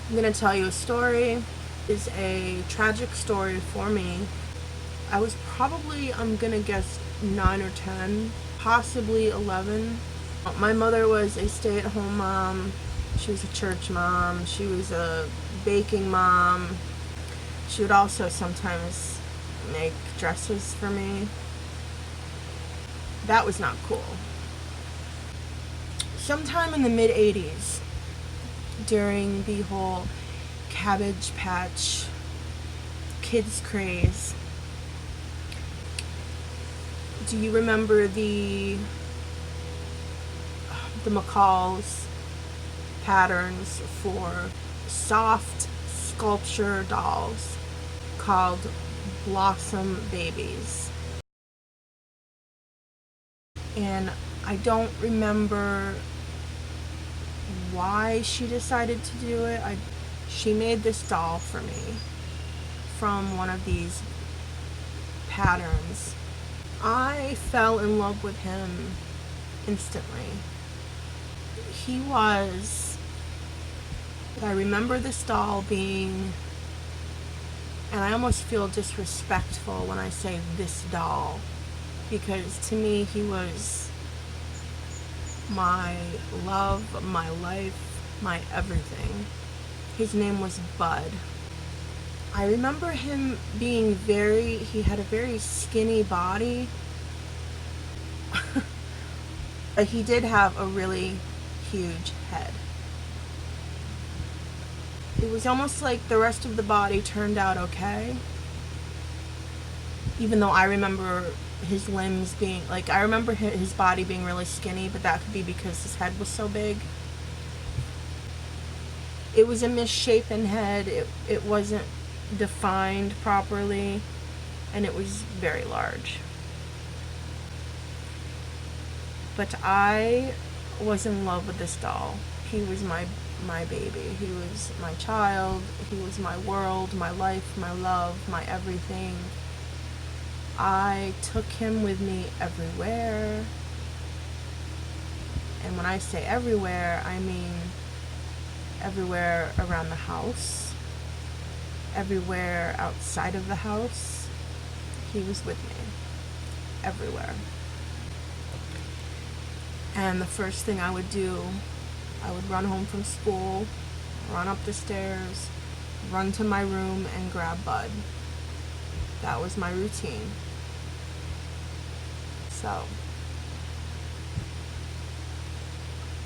I'm gonna tell you a story. It's a tragic story for me. I was probably, I'm gonna guess, 9 or 10, possibly 11. My mother was a stay-at-home mom. She was a church mom. She was a baking mom. She would also sometimes make dresses for me. That was not cool. Sometime in the mid-80s, during the whole Cabbage Patch kids craze, do you remember the McCall's patterns for soft sculpture dolls called Blossom Babies? And I don't remember why she decided to do it. She made this doll for me from one of these patterns. I fell in love with him instantly. I remember this doll being, and I almost feel disrespectful when I say this doll, because to me he was my love, my life, my everything. His name was Bud. I remember him being he had a very skinny body. But he did have a really huge head. It was almost like the rest of the body turned out okay. Even though I remember his limbs being, like, I remember his body being really skinny, but that could be because his head was so big. It was a misshapen head. It wasn't defined properly, and it was very large. But I was in love with this doll. He was my baby. He was my child. He was my world, my life, my love, my everything. I took him with me everywhere. And when I say everywhere, I mean everywhere around the house, everywhere outside of the house. He was with me everywhere. And the first thing I would do, I would run home from school, run up the stairs, run to my room and grab Bud. That was my routine. So,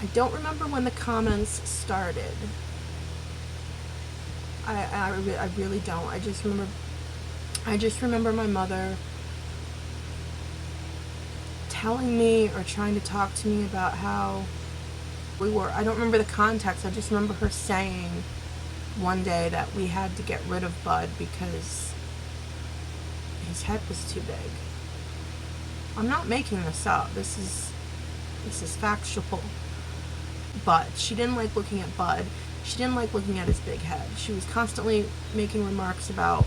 I don't remember when the comments started. I really don't. I just remember my mother telling me or trying to talk to me about how we were. I don't remember the context. I just remember her saying one day that we had to get rid of Bud because his head was too big. I'm not making this up. This is factual. But she didn't like looking at Bud. She didn't like looking at his big head. She was constantly making remarks about,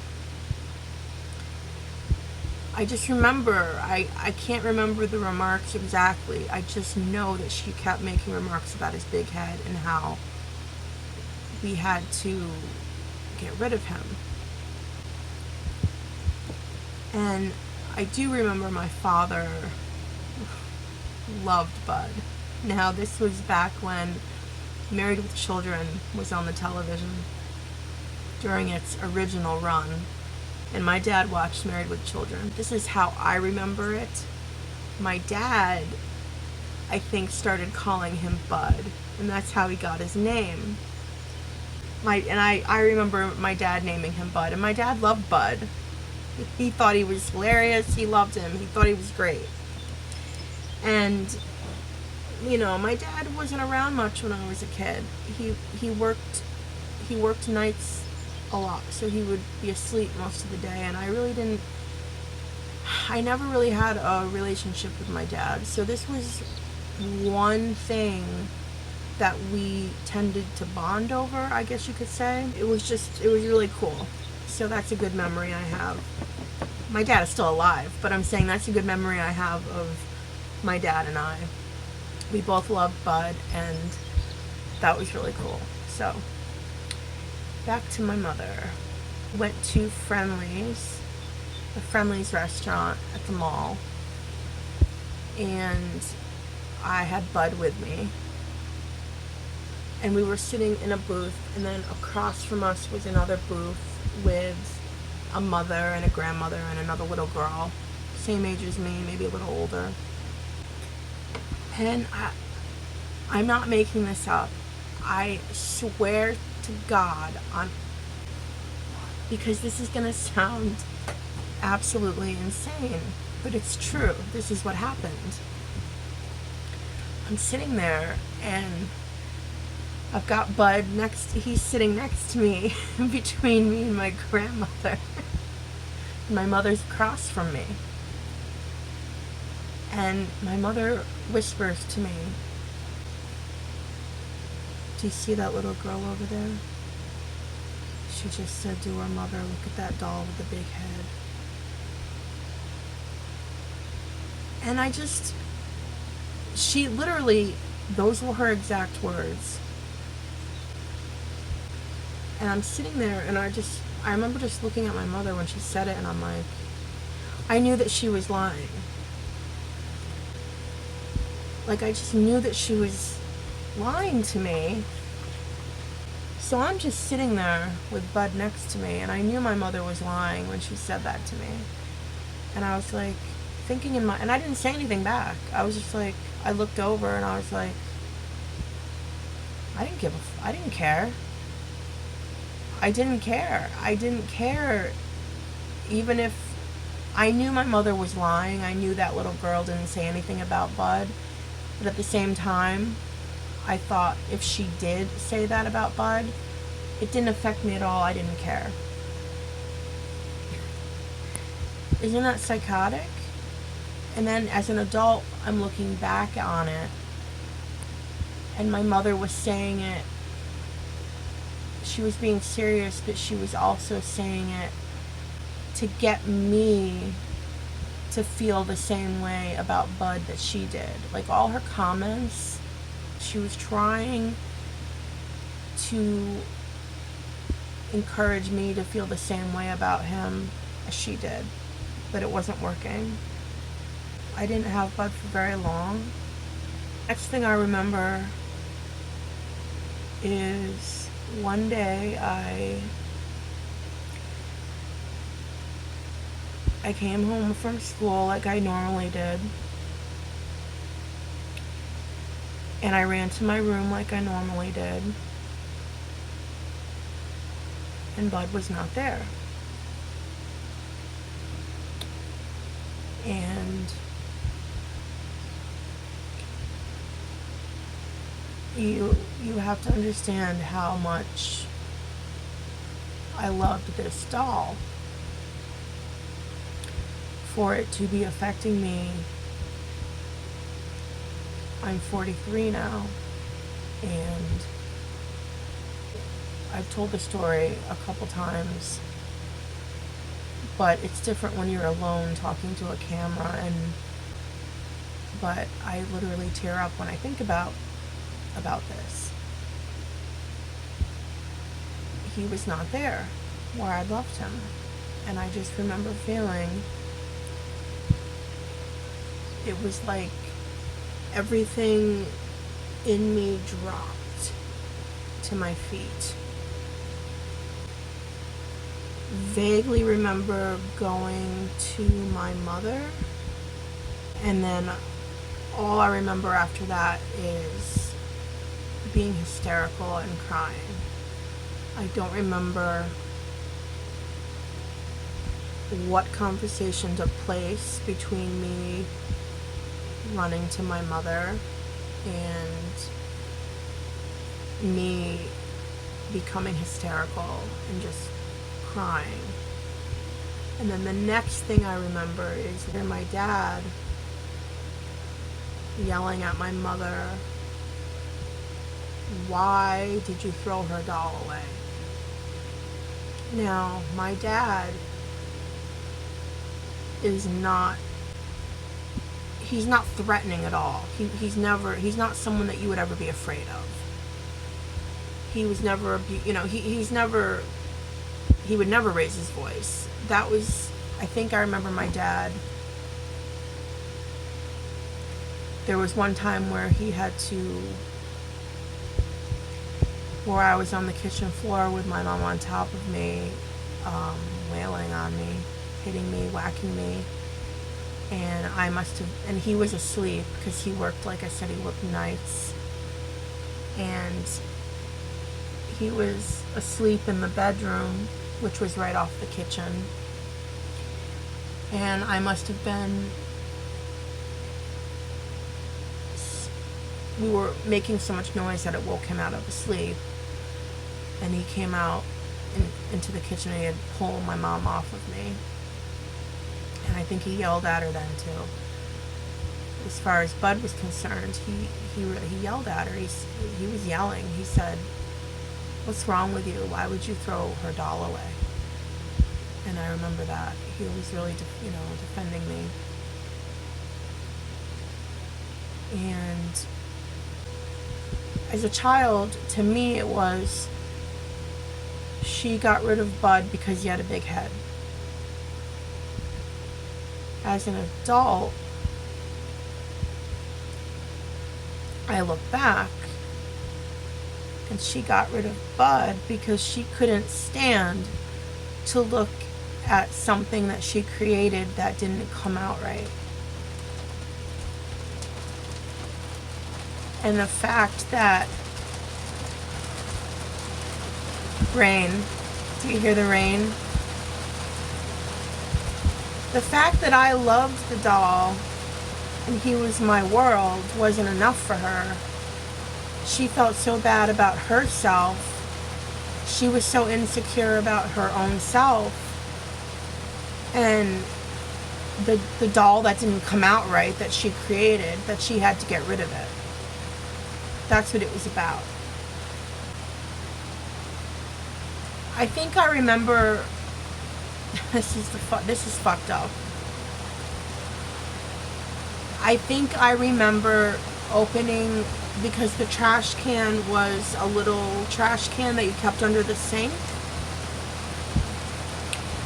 I just remember, I can't remember the remarks exactly. I just know that she kept making remarks about his big head and how we had to get rid of him. And I do remember my father loved Bud. Now, this was back when Married with Children was on the television during its original run. And my dad watched Married with Children. This is how I remember it. My dad, I think, started calling him Bud, and that's how he got his name. I remember my dad naming him Bud, and my dad loved Bud. He thought he was hilarious. He loved him. He thought he was great. And, you know, my dad wasn't around much when I was a kid. He worked nights a lot, so he would be asleep most of the day, and I never really had a relationship with my dad. So this was one thing that we tended to bond over, I guess you could say. It was really cool. So that's a good memory I have. My dad is still alive, but I'm saying that's a good memory I have of my dad and I. We both loved Bud, and that was really cool. So back to my mother. Went to Friendly's, the Friendly's restaurant at the mall, and I had Bud with me. And we were sitting in a booth, and then across from us was another booth with a mother and a grandmother and another little girl, same age as me, maybe a little older. And I'm not making this up. I swear to God, because this is going to sound absolutely insane, but it's true. This is what happened. I'm sitting there, and I've got Bud he's sitting next to me, between me and my grandmother. My mother's across from me. And my mother whispers to me, "Do you see that little girl over there? She just said to her mother, 'Look at that doll with the big head.'" And she literally, those were her exact words. And I'm sitting there, and I remember just looking at my mother when she said it, and I'm like, I knew that she was lying. Like, I just knew that she was lying to me. So I'm just sitting there with Bud next to me, and I knew my mother was lying when she said that to me. And I was like, thinking and I didn't say anything back. I was just like, I looked over and I was like, I didn't care. I didn't care. I didn't care. Even if I knew my mother was lying, I knew that little girl didn't say anything about Bud. But at the same time, I thought if she did say that about Bud, it didn't affect me at all. I didn't care. Isn't that psychotic? And then as an adult, I'm looking back on it, and my mother was saying it. She was being serious, but she was also saying it to get me to feel the same way about Bud that she did. Like, all her comments, she was trying to encourage me to feel the same way about him as she did, but it wasn't working. I didn't have Bud for very long. Next thing I remember is one day I came home from school like I normally did, and I ran to my room like I normally did, and Bud was not there. And you have to understand how much I loved this doll for it to be affecting me. I'm 43 now, and I've told the story a couple times, but it's different when you're alone talking to a camera, but I literally tear up when I think about this. He was not there where I loved him, and I just remember feeling it was like everything in me dropped to my feet. Vaguely remember going to my mother, and then all I remember after that is being hysterical and crying. I don't remember what conversation took place between me running to my mother and me becoming hysterical and just crying. And then the next thing I remember is hearing my dad yelling at my mother, "Why did you throw her doll away?" Now, my dad is not, he's not threatening at all. He's not someone that you would ever be afraid of. he was never, he would never raise his voice. That was, I think I remember my dad, there was one time where I was on the kitchen floor with my mom on top of me, wailing on me, hitting me, whacking me, and he was asleep because he worked, like I said, he worked nights, and he was asleep in the bedroom, which was right off the kitchen, and I must have been, we were making so much noise that it woke him out of his sleep, and he came out into the kitchen, and he had pulled my mom off of me, and I think he yelled at her then too. As far as Bud was concerned, he yelled at her. He was yelling. He said, "What's wrong with you? Why would you throw her doll away?" And I remember that. He was really, defending me. And as a child, to me it was, she got rid of Bud because he had a big head. As an adult, I look back, and she got rid of Bud because she couldn't stand to look at something that she created that didn't come out right. And the fact that rain, do you hear the rain? The fact that I loved the doll and he was my world wasn't enough for her. She felt so bad about herself. She was so insecure about her own self. And the doll that didn't come out right, that she created, that she had to get rid of it. That's what it was about. I think I remember, this is fucked up. I think I remember opening, because the trash can was a little trash can that you kept under the sink.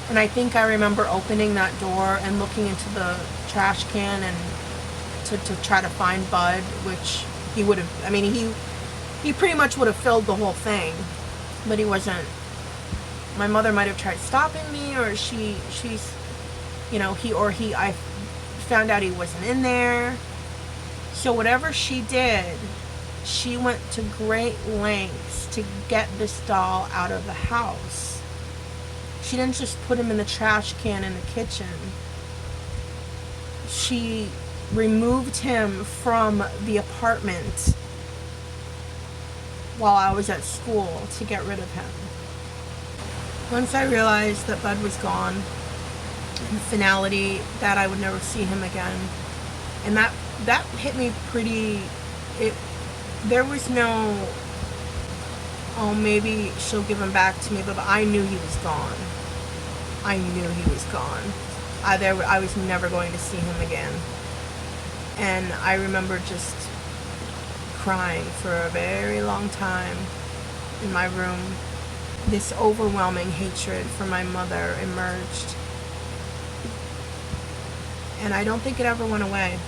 And I think I remember opening that door and looking into the trash can and to try to find Bud, which he would have, he pretty much would have filled the whole thing, but he wasn't. My mother might have tried stopping me, or I found out he wasn't in there. So whatever she did, she went to great lengths to get this doll out of the house. She didn't just put him in the trash can in the kitchen. She removed him from the apartment while I was at school to get rid of him. Once I realized that Bud was gone, in finality, that I would never see him again, and that hit me pretty. There was no, oh, maybe she'll give him back to me, but I knew he was gone. I knew he was gone. I was never going to see him again. And I remember just crying for a very long time in my room. This overwhelming hatred for my mother emerged. And I don't think it ever went away.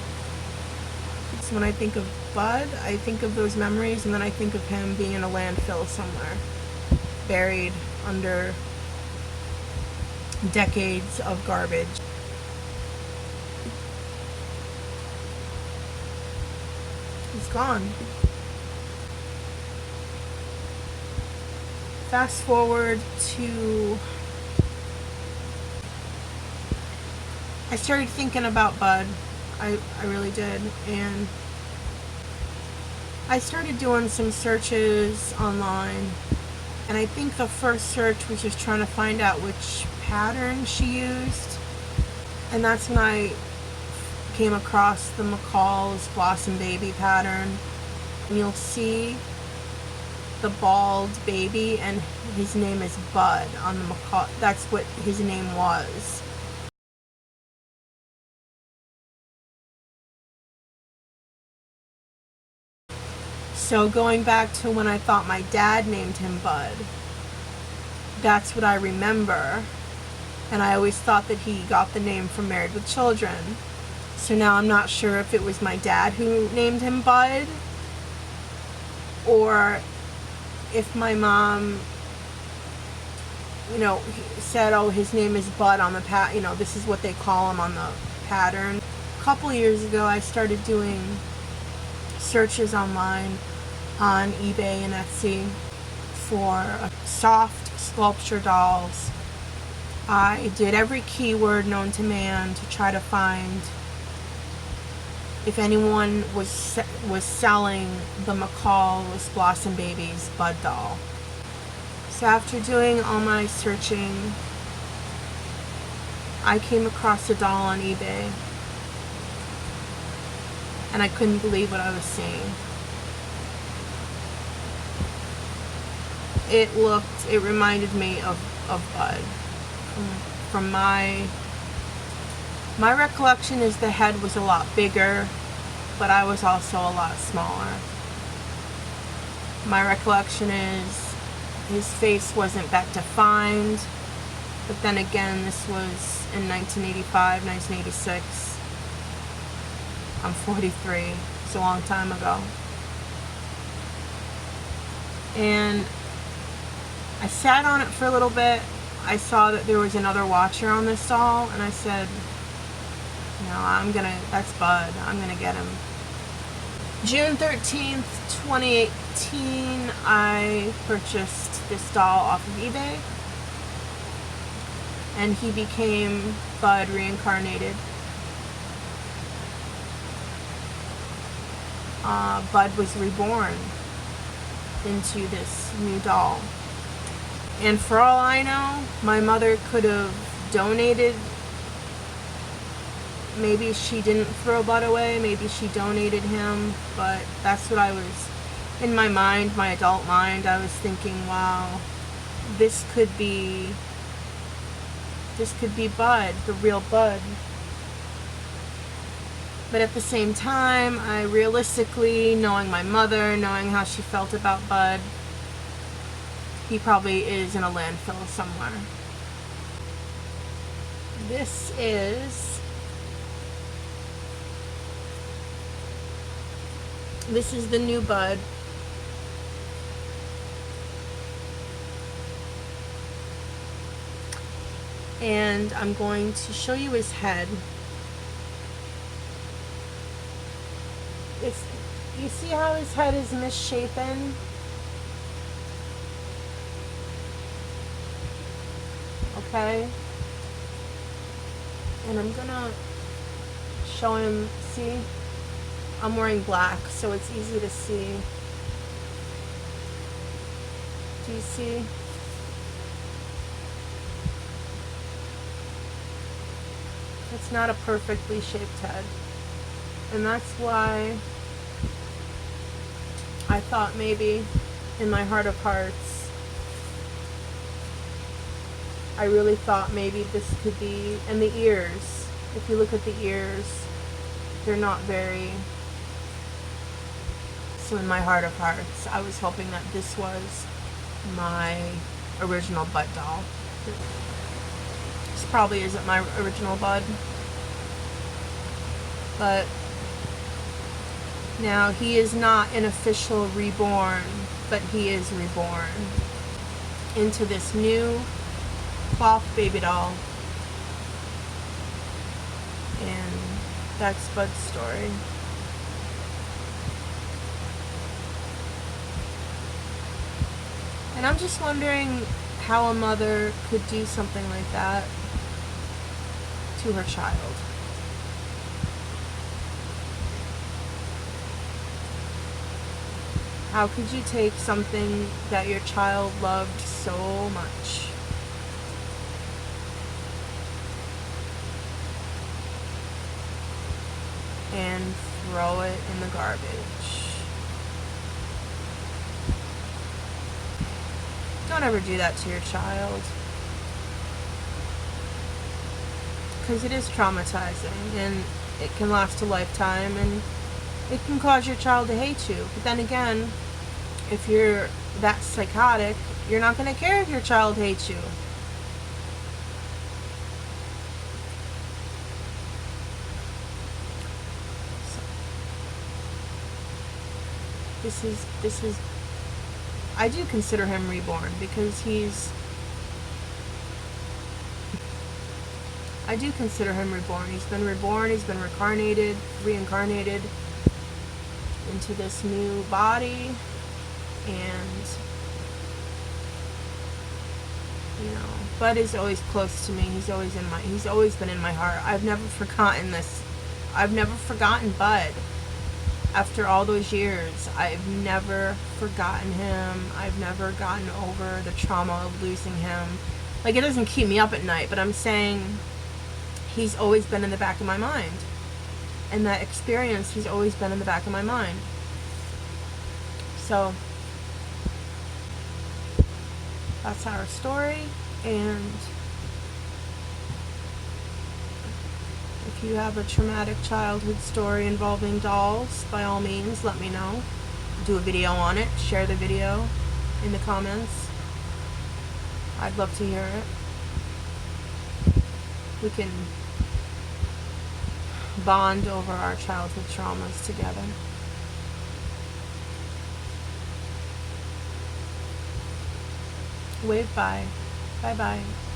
So when I think of Bud, I think of those memories, and then I think of him being in a landfill somewhere, buried under decades of garbage. He's gone. Fast forward to, I started thinking about Bud. I really did. And I started doing some searches online. And I think the first search was just trying to find out which pattern she used. And that's when I came across the McCall's Blossom Baby pattern. And you'll see the bald baby, and his name is Bud on the McCall. That's what his name was. So going back to when I thought my dad named him Bud, that's what I remember. And I always thought that he got the name from Married with Children. So now I'm not sure if it was my dad who named him Bud, or if my mom, said, oh, his name is Bud on the this is what they call him on the pattern. A couple years ago, I started doing searches online on eBay and Etsy for soft sculpture dolls. I did every keyword known to man to try to find if anyone was selling the McCall's Blossom Babies Bud doll. So after doing all my searching, I came across a doll on eBay, and I couldn't believe what I was seeing. It reminded me of Bud. From my recollection is the head was a lot bigger, but I was also a lot smaller. My recollection is his face wasn't that defined, but then again, this was in 1985, 1986. I'm 43. It's a long time ago. And I sat on it for a little bit. I saw that there was another watcher on this doll, and I said, that's Bud. I'm gonna get him. June 13th, 2018, I purchased this doll off of eBay, and he became Bud reincarnated. Bud was reborn into this new doll. And for all I know, my mother could have donated. Maybe she didn't throw Bud away, maybe she donated him, but that's what I was, in my mind, my adult mind, I was thinking, wow, this could be Bud, the real Bud. But at the same time, I realistically, knowing my mother, knowing how she felt about Bud, he probably is in a landfill somewhere. This is the new Bud. And I'm going to show you his head. You see how his head is misshapen? Okay? And I'm gonna show him, see? I'm wearing black, so it's easy to see. Do you see? It's not a perfectly shaped head. And that's why I thought maybe, in my heart of hearts, I really thought maybe this could be, and the ears, if you look at the ears, they're not very, so in my heart of hearts, I was hoping that this was my original Bud doll. This probably isn't my original Bud, but now he is not an official reborn, but he is reborn into this new cloth baby doll. And that's Bud's story. And I'm just wondering how a mother could do something like that to her child. How could you take something that your child loved so much and throw it in the garbage? Don't ever do that to your child, because it is traumatizing and it can last a lifetime, and it can cause your child to hate you. But then again, if you're that psychotic, you're not going to care if your child hates you. So, this is I do consider him reborn, because I do consider him reborn. He's been reborn, he's been reincarnated into this new body, and, you know, Bud is always close to me. He's always been in my heart. I've never forgotten this. I've never forgotten Bud. After all those years, I've never forgotten him. I've never gotten over the trauma of losing him. Like, it doesn't keep me up at night, but I'm saying he's always been in the back of my mind. And that experience, he's always been in the back of my mind. So, that's our story. And if you have a traumatic childhood story involving dolls, by all means, let me know. Do a video on it. Share the video in the comments. I'd love to hear it. We can bond over our childhood traumas together. Wave bye. Bye bye.